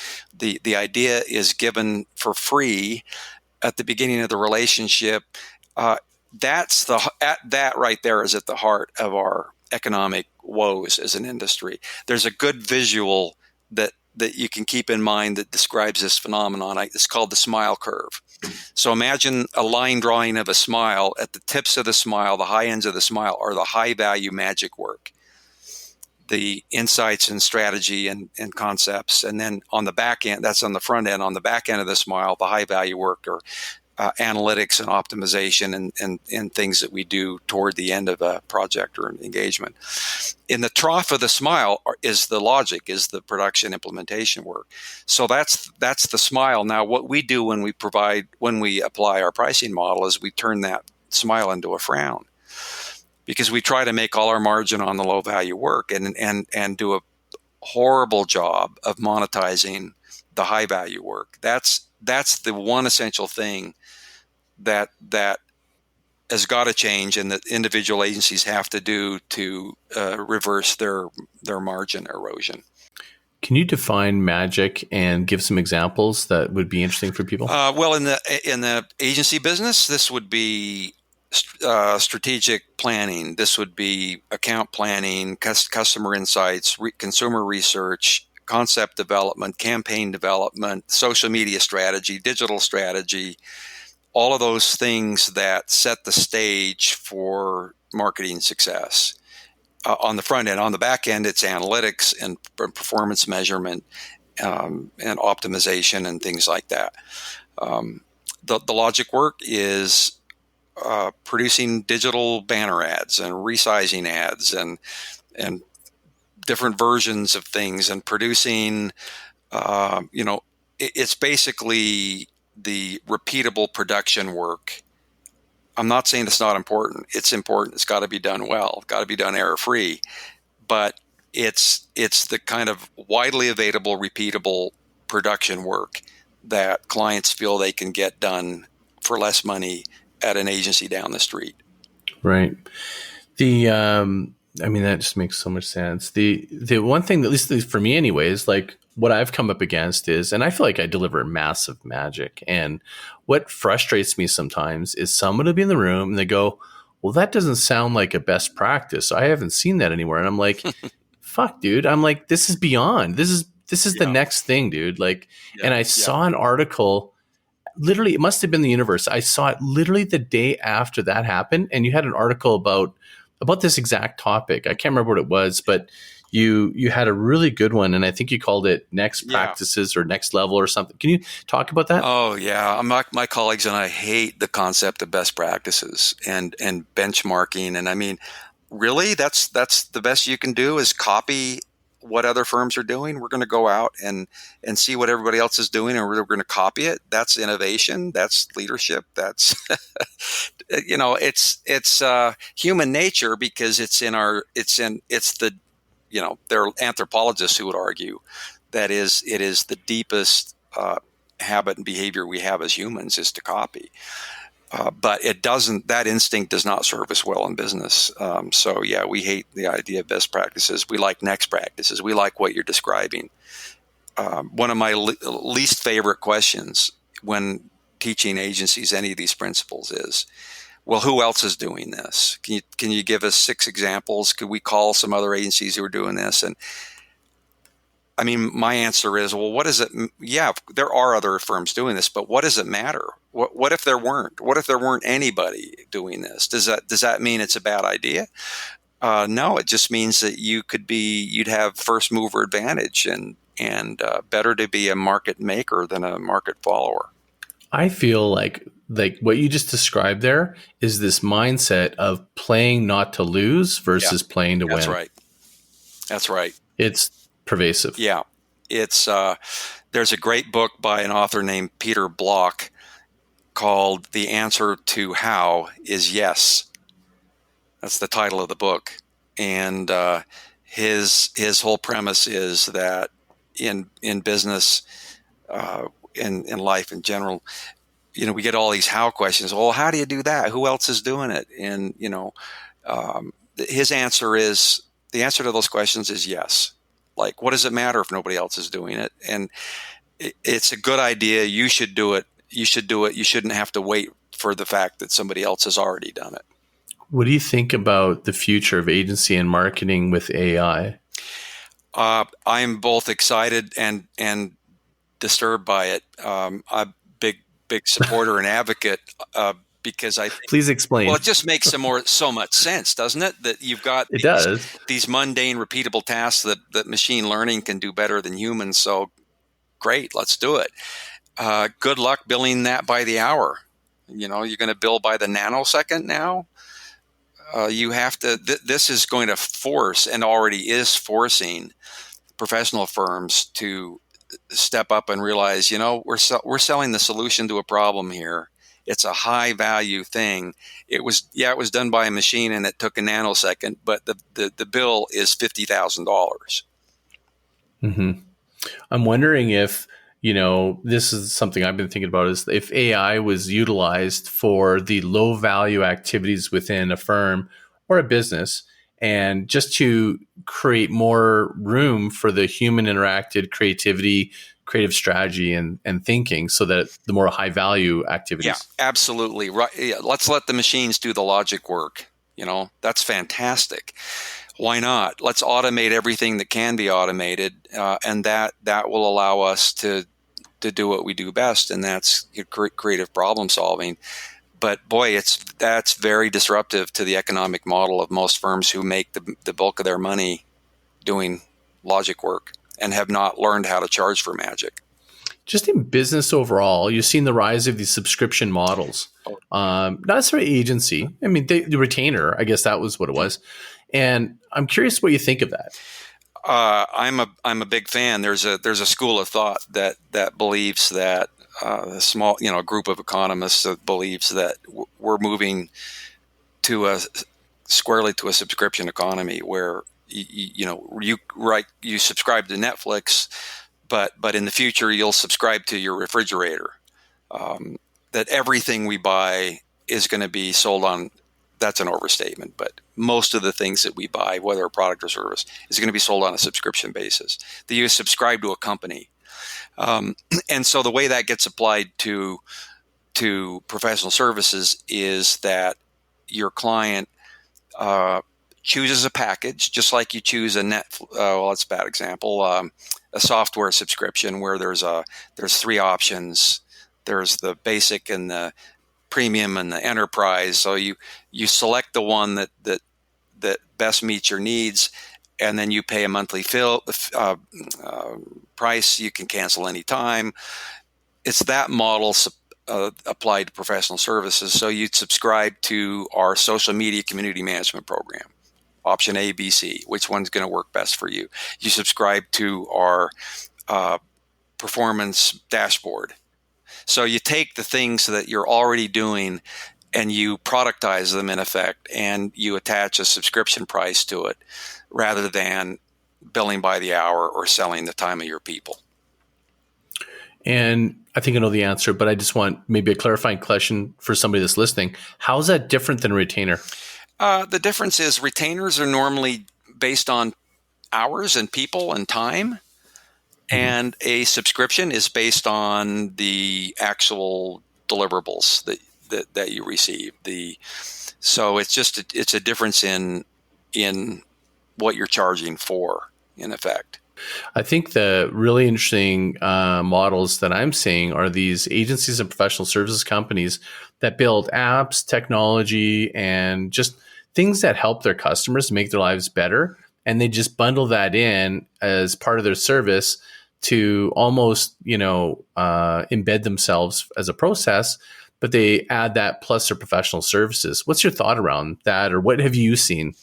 idea is given for free at the beginning of the relationship, that right there is at the heart of our economic woes as an industry. There's a good visual that you can keep in mind that describes this phenomenon. It's called the smile curve. So imagine a line drawing of a smile. At the tips of the smile, the high ends of the smile, are the high value magic work, the insights and strategy and concepts. And then on the back end, that's on the front end. On the back end of the smile, the high value work are analytics and optimization and things that we do toward the end of a project or an engagement. In the trough of the smile is the logic, is the production implementation work. So that's the smile. Now, what we do when we apply our pricing model is we turn that smile into a frown, because we try to make all our margin on the low value work and do a horrible job of monetizing the high value work. That's the one essential thing that has got to change, and that individual agencies have to do to reverse their margin erosion. Can you define magic and give some examples that would be interesting for people? Well, in the agency business, this would be strategic planning. This would be account planning, customer insights, consumer research, concept development, campaign development, social media strategy, digital strategy, all of those things that set the stage for marketing success. On the front end. On the back end, it's analytics and performance measurement and optimization and things like that. The logic work is producing digital banner ads and resizing ads and different versions of things, and producing, it's basically the repeatable production work. I'm not saying it's not important. It's important. It's got to be done well. It's got to be done error-free. But it's the kind of widely available, repeatable production work that clients feel they can get done for less money at an agency down the street. Right. That just makes so much sense. The one thing, at least for me anyways, like what I've come up against is, and I feel like I deliver massive magic. And what frustrates me sometimes is someone will be in the room and they go, well, that doesn't sound like a best practice. I haven't seen that anywhere. And I'm like, fuck, dude. I'm like, this is beyond. This is the next thing, dude. Like, and I saw an article, literally, it must have been the universe. I saw it literally the day after that happened. And you had an article about this exact topic. I can't remember what it was, but you had a really good one, and I think you called it next practices or next level or something. Can you talk about that? Oh yeah. My colleagues and I hate the concept of best practices and benchmarking. And I mean, really, that's the best you can do is copy what other firms are doing. We're going to go out and see what everybody else is doing, and we're going to copy it. That's innovation. That's leadership. That's it's human nature, because it's the there are anthropologists who would argue that it is the deepest habit and behavior we have as humans is to copy. But that instinct does not serve us well in business. So yeah, we hate the idea of best practices. We like next practices. We like what you're describing. One of my least favorite questions when teaching agencies any of these principles is, well, who else is doing this? Can you give us 6 examples? Could we call some other agencies who are doing this? And I mean, my answer is, well, what is it? Yeah, there are other firms doing this, but what does it matter? What if there weren't? What if there weren't anybody doing this? Does that mean it's a bad idea? No, it just means that you'd have first mover advantage, and better to be a market maker than a market follower. I feel like what you just described there is this mindset of playing not to lose versus playing to win. That's right. It's pervasive. Yeah. It's there's a great book by an author named Peter Block called The Answer to How is Yes. That's the title of the book. And his whole premise is that in business, in life in general, we get all these how questions. Well, how do you do that? Who else is doing it? And his answer is, the answer to those questions is yes. Like, what does it matter if nobody else is doing it? And it's a good idea. You should do it. You should do it. You shouldn't have to wait for the fact that somebody else has already done it. What do you think about the future of agency and marketing with AI? I'm both excited and disturbed by it. I'm a big supporter and advocate, because I think, please explain. Well, it just makes so much sense, doesn't it? That you've got these mundane, repeatable tasks that machine learning can do better than humans. So great, let's do it. Good luck billing that by the hour. You're going to bill by the nanosecond now. You have to. This is going to force, and already is forcing, professional firms to step up and realize, we're selling the solution to a problem here. It's a high value thing. It was done by a machine and it took a nanosecond, but the bill is $50,000. Mm-hmm. I'm wondering if, this is something I've been thinking about, is if AI was utilized for the low value activities within a firm or a business, and just to create more room for the human interacted creativity, creative strategy, and thinking, so that the more high value activities. Yeah, absolutely. Right. Yeah, let's let the machines do the logic work. That's fantastic. Why not? Let's automate everything that can be automated, and that will allow us to do what we do best, and that's creative problem solving. But boy, that's very disruptive to the economic model of most firms who make the bulk of their money doing logic work and have not learned how to charge for magic. Just in business overall, you've seen the rise of these subscription models. Not necessarily agency. I mean, the retainer, I guess that was what it was. And I'm curious what you think of that. I'm a big fan. There's a school of thought that believes that a small group of economists that believes that we're moving squarely to a subscription economy where you subscribe to Netflix, but in the future you'll subscribe to your refrigerator. That everything we buy is going to be sold on. That's an overstatement, but most of the things that we buy, whether a product or service, is going to be sold on a subscription basis. That you subscribe to a company, and so the way that gets applied to professional services is that your client chooses a package, just like you choose a that's a bad example. A software subscription where there's 3 options. There's the basic and the premium and the enterprise. So you select the one that best meets your needs, and then you pay a monthly price. You can cancel anytime. It's that model applied to professional services. So you'd subscribe to our social media community management program. option A, B, C. Which one's going to work best for you? You subscribe to our performance dashboard. So you take the things that you're already doing and you productize them in effect, and you attach a subscription price to it rather than billing by the hour or selling the time of your people. And I think I know the answer, but I just want maybe a clarifying question for somebody that's listening. How is that different than a retainer? The difference is retainers are normally based on hours and people and time. And a subscription is based on the actual deliverables that you receive. So it's a difference in what you're charging for, in effect. I think the really interesting models that I'm seeing are these agencies and professional services companies that build apps, technology, and just things that help their customers make their lives better. And they just bundle that in as part of their service to almost, embed themselves as a process, but they add that plus their professional services. What's your thought around that, or what have you seen?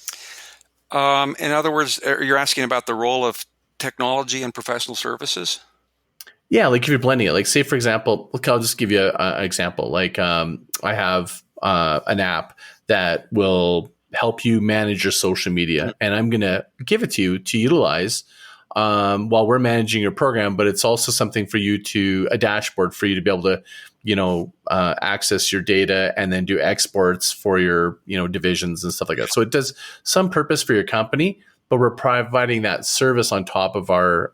In other words, you're asking about the role of technology and professional services? Yeah, like if you're blending it, like say for example, look, I'll just give you an example. Like I have an app that will help you manage your social media, and I'm going to give it to you to utilize while we're managing your program. But it's also something for you a dashboard for you to be able to, access your data and then do exports for your, divisions and stuff like that. So it does some purpose for your company, but we're providing that service on top of our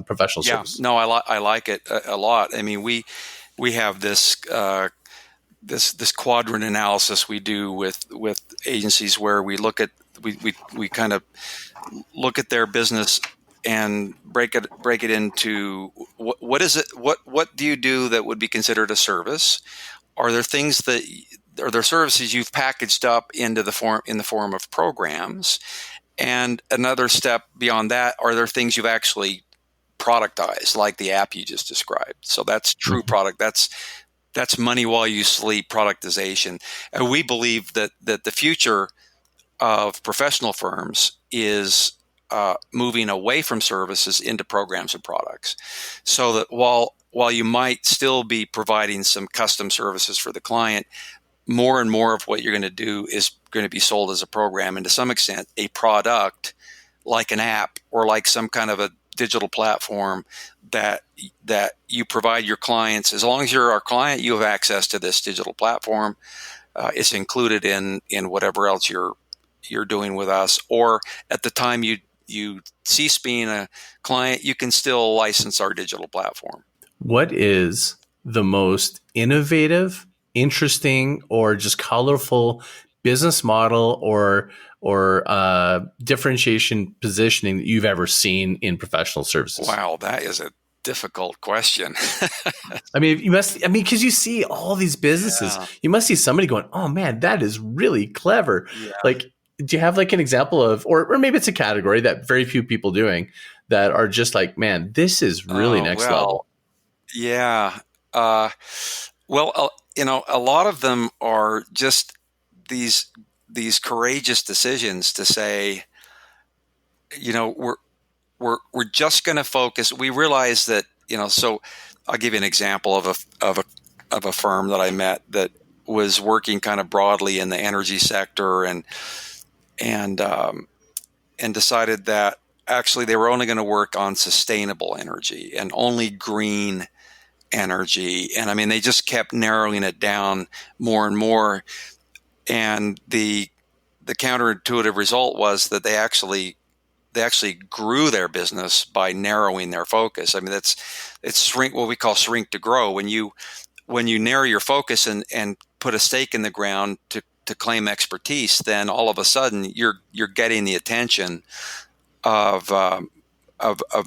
professional service. No, I like it a lot. I mean, we have this quadrant analysis we do with agencies where we kind of look at their business and break it into what is it, what do you do that would be considered a service? Are there services you've packaged up in the form of programs? And another step beyond that, are there things you've actually productized, like the app you just described? So that's true product. That's money while you sleep productization. And we believe that the future of professional firms is moving away from services into programs and products. So that while you might still be providing some custom services for the client, more and more of what you're going to do is going to be sold as a program, and to some extent a product like an app or like some kind of a digital platform that you provide your clients. As long as you're our client, you have access to this digital platform. It's included in whatever else you're doing with us, or at the time you cease being a client, you can still license our digital platform. What is the most innovative, interesting, or just colorful business model or differentiation positioning that you've ever seen in professional services? Wow, that is a difficult question. I mean, because you see all these businesses, you must see somebody going, "Oh man, that is really clever." Yeah. Like, do you have like an example of, or maybe it's a category that very few people doing that are just like, "Man, this is really next level." Yeah. A lot of them are just these courageous decisions to say, we're just going to focus. We realize that, so I'll give you an example of a firm that I met that was working kind of broadly in the energy sector and decided that actually they were only going to work on sustainable energy and only green energy. And I mean, they just kept narrowing it down more and more. And the counterintuitive result was that they actually grew their business by narrowing their focus. I mean, it's shrink, what we call shrink to grow. When you narrow your focus and put a stake in the ground to claim expertise, then all of a sudden you're getting the attention of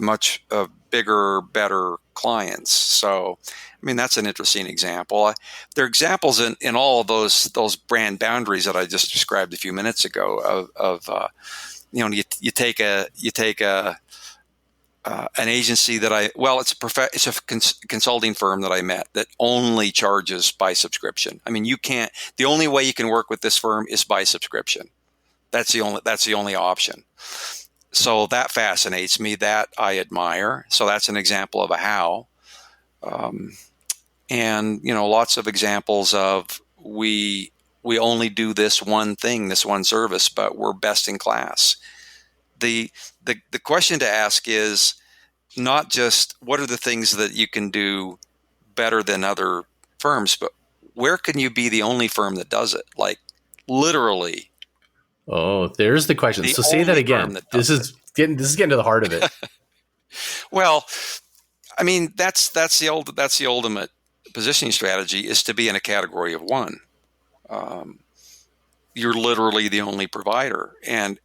much bigger, better clients. So, I mean, that's an interesting example. There are examples in all of those brand boundaries that I just described a few minutes ago you take an agency that it's a consulting firm that I met that only charges by subscription. I mean, the only way you can work with this firm is by subscription. That's the only option. So that fascinates me. That I admire. So that's an example of a how. Um, and lots of examples of we only do this one thing, this one service, but we're best in class. The question to ask is not just what are the things that you can do better than other firms, but where can you be the only firm that does it? Like literally Oh, there's the question. the So say that only firm again. that This does it. is getting to the heart of it. Well, I mean that's the ultimate positioning strategy is to be in a category of one. Um, you're literally the only provider, and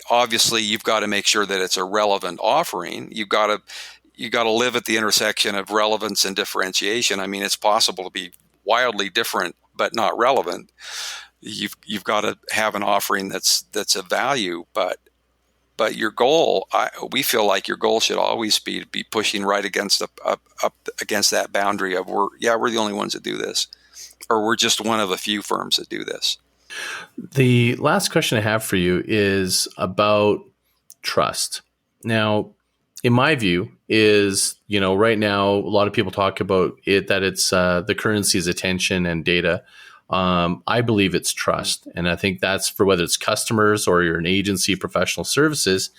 obviously you've got to make sure that it's a relevant offering. You got to live at the intersection of relevance and differentiation. I mean, it's possible to be wildly different but not relevant. You've got to have an offering that's of value, but your goal, we feel like your goal should always be to be pushing right against up against that boundary of we're the only ones that do this, or we're just one of a few firms that do this. The last question I have for you is about trust. Now, in my view, is right now a lot of people talk about it that it's the currency is attention and data. I believe it's trust, and I think that's for whether it's customers or you're an agency, professional services.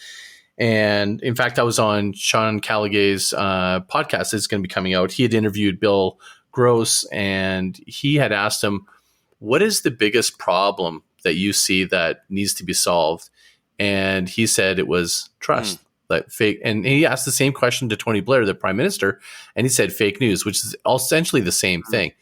And in fact, I was on Sean Callagay's podcast that's going to be coming out. He had interviewed Bill Gross, and he had asked him, what is the biggest problem that you see that needs to be solved? And he said it was trust. Like fake. And he asked the same question to Tony Blair, the prime minister, and he said fake news, which is essentially the same thing.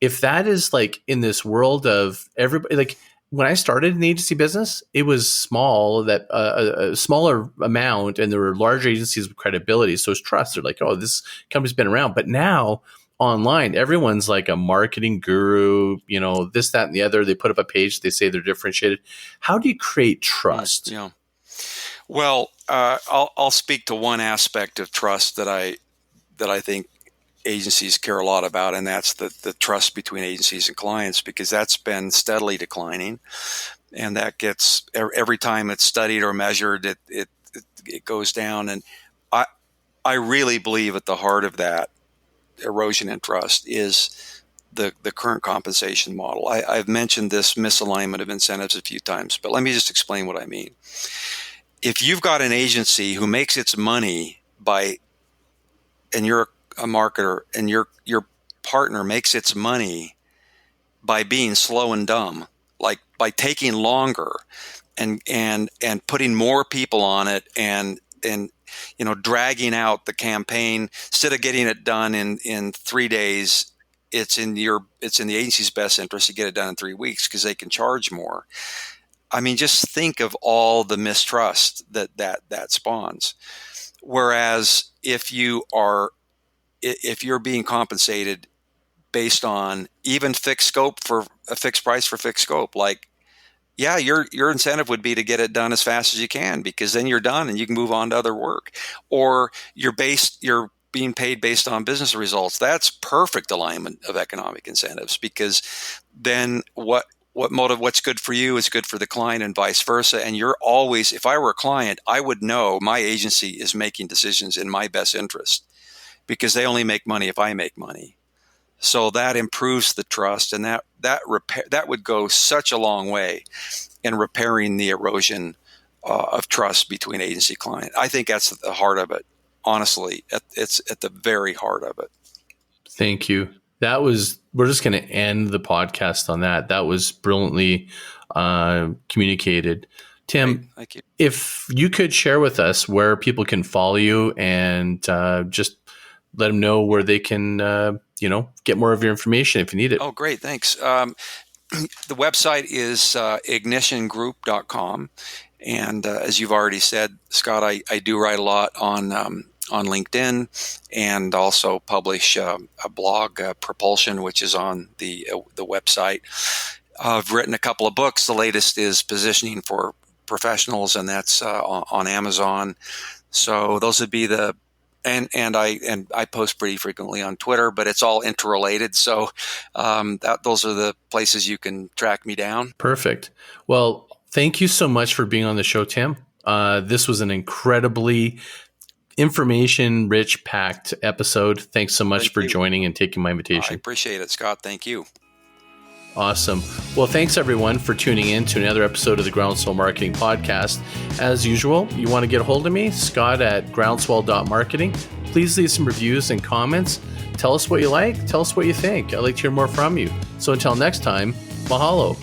If that is like in this world of everybody, like when I started in agency business, it was small, that a smaller amount, and there were large agencies with credibility. So it's trust. They're like, oh, this company's been around. But now online, everyone's like a marketing guru, this, that, and the other. They put up a page, they say they're differentiated. How do you create trust? Yeah. Well, I'll speak to one aspect of trust that I think agencies care a lot about, and that's the trust between agencies and clients, because that's been steadily declining, and that gets every time it's studied or measured, it goes down. And I really believe at the heart of that erosion in trust is the current compensation model. I've mentioned this misalignment of incentives a few times, but let me just explain what I mean. If you've got an agency who makes its money and you're a marketer, and your partner makes its money by being slow and dumb, like by taking longer and putting more people on it, and dragging out the campaign instead of getting it done in 3 days. It's in the agency's best interest to get it done in 3 weeks because they can charge more. I mean, just think of all the mistrust that spawns. Whereas if you're being compensated based on even fixed scope for a fixed price for fixed scope, like, yeah, your incentive would be to get it done as fast as you can, because then you're done and you can move on to other work. Or you're being paid based on business results. That's perfect alignment of economic incentives, because then what's good for you is good for the client, and vice versa. And you're always, if I were a client, I would know my agency is making decisions in my best interest, because they only make money if I make money. So that improves the trust, and that would go such a long way in repairing the erosion of trust between agency client. I think that's at the heart of it. Honestly, it's at the very heart of it. Thank you. We're just going to end the podcast on that. That was brilliantly communicated. Tim, Great. Thank you. If you could share with us where people can follow you, and just let them know where they can, get more of your information if you need it. Oh, great. Thanks. The website is ignitiongroup.com. And as you've already said, Scott, I do write a lot on LinkedIn, and also publish a blog, Propulsion, which is on the website. I've written a couple of books. The latest is Positioning for Professionals, and that's on Amazon. So those would be and I post pretty frequently on Twitter, but it's all interrelated. So those are the places you can track me down. Perfect. Well, Thank you so much for being on the show, Tim. This was an incredibly information-rich, packed episode. Thanks so much for joining and taking my invitation. I appreciate it, Scott. Thank you. Awesome. Well, thanks everyone for tuning in to another episode of the Groundswell Marketing Podcast. As usual, you want to get a hold of me, Scott at groundswell.marketing. Please leave some reviews and comments. Tell us what you like. Tell us what you think. I'd like to hear more from you. So until next time, mahalo.